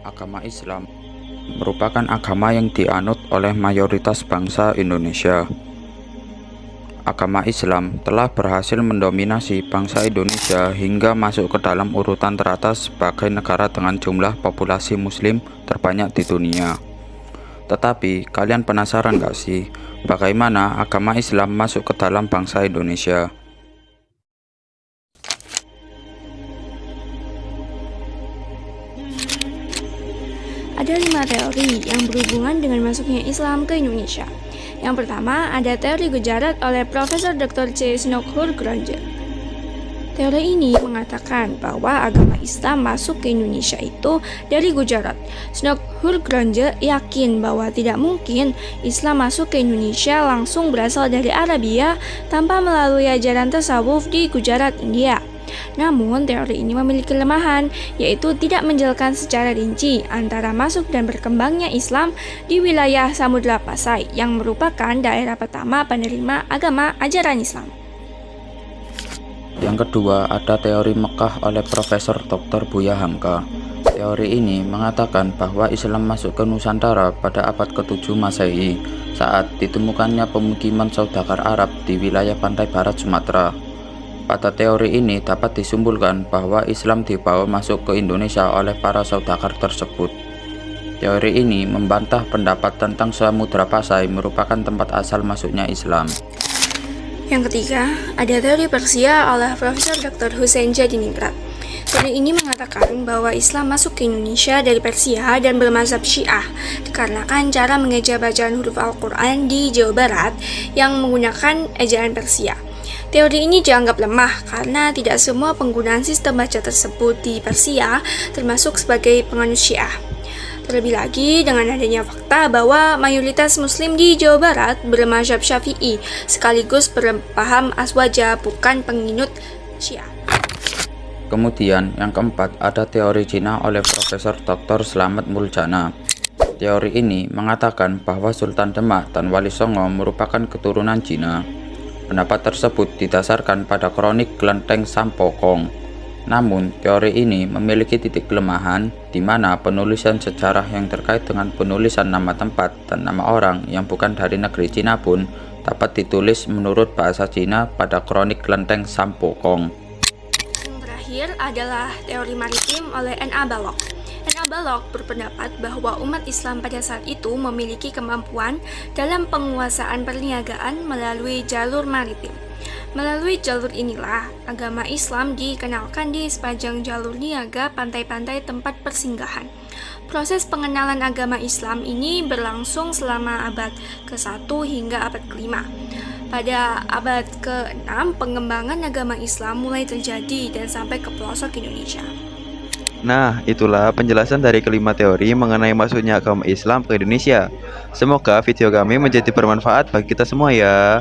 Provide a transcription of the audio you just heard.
Agama Islam merupakan agama yang dianut oleh mayoritas bangsa Indonesia. Agama Islam telah berhasil mendominasi bangsa Indonesia hingga masuk ke dalam urutan teratas sebagai negara dengan jumlah populasi muslim terbanyak di dunia. Tetapi, kalian penasaran gak sih, bagaimana agama Islam masuk ke dalam bangsa Indonesia? Ada 5 teori yang berhubungan dengan masuknya Islam ke Indonesia. Yang pertama, ada teori Gujarat oleh Profesor Dr. C. Snokhur Gronger. Teori ini mengatakan bahwa agama Islam masuk ke Indonesia itu dari Gujarat. Snokhur Gronger yakin bahwa tidak mungkin Islam masuk ke Indonesia langsung berasal dari Arabia tanpa melalui ajaran tasawuf di Gujarat, India. Namun, teori ini memiliki kelemahan, yaitu tidak menjelaskan secara rinci antara masuk dan berkembangnya Islam di wilayah Samudra Pasai yang merupakan daerah pertama penerima agama ajaran Islam. Yang kedua, ada teori Mekah oleh Profesor Dr. Buya Hamka. Teori ini mengatakan bahwa Islam masuk ke Nusantara pada abad ke-7 Masehi saat ditemukannya pemukiman saudagar Arab di wilayah pantai barat Sumatera. Pada teori ini dapat disimpulkan bahwa Islam dibawa masuk ke Indonesia oleh para saudagar tersebut. Teori ini membantah pendapat tentang Samudra Pasai merupakan tempat asal masuknya Islam. Yang ketiga, ada teori Persia oleh Profesor Dr. Hussein Jadiningrat. Teori ini mengatakan bahwa Islam masuk ke Indonesia dari Persia dan bermazhab Syiah dikarenakan cara mengeja bacaan huruf Al-Quran di Jawa Barat yang menggunakan ejaan Persia. Teori ini dianggap lemah karena tidak semua penggunaan sistem baca tersebut di Persia termasuk sebagai penganut Syiah. Terlebih lagi dengan adanya fakta bahwa mayoritas muslim di Jawa Barat bermazhab Syafi'i sekaligus berpaham aswaja bukan penginut Syiah. Kemudian yang keempat ada teori Cina oleh Profesor Dr. Slamet Muljana. Teori ini mengatakan bahwa Sultan Demak dan Wali Songo merupakan keturunan Cina. Pendapat tersebut didasarkan pada kronik Klenteng Sampokong. Namun, teori ini memiliki titik kelemahan di mana penulisan sejarah yang terkait dengan penulisan nama tempat dan nama orang yang bukan dari negeri Cina pun dapat ditulis menurut bahasa Cina pada kronik Klenteng Sampokong. Yang terakhir adalah teori maritim oleh N.A. Balok. N.A. Balok berpendapat bahwa umat Islam pada saat itu memiliki kemampuan dalam penguasaan perniagaan melalui jalur maritim. Melalui jalur inilah agama Islam dikenalkan di sepanjang jalur niaga pantai-pantai tempat persinggahan. Proses pengenalan agama Islam ini berlangsung selama abad ke-1 hingga abad ke-5. Pada abad ke-6, pengembangan agama Islam mulai terjadi dan sampai ke pelosok Indonesia. Nah, itulah penjelasan dari kelima teori mengenai masuknya agama Islam ke Indonesia. Semoga video kami menjadi bermanfaat bagi kita semua ya.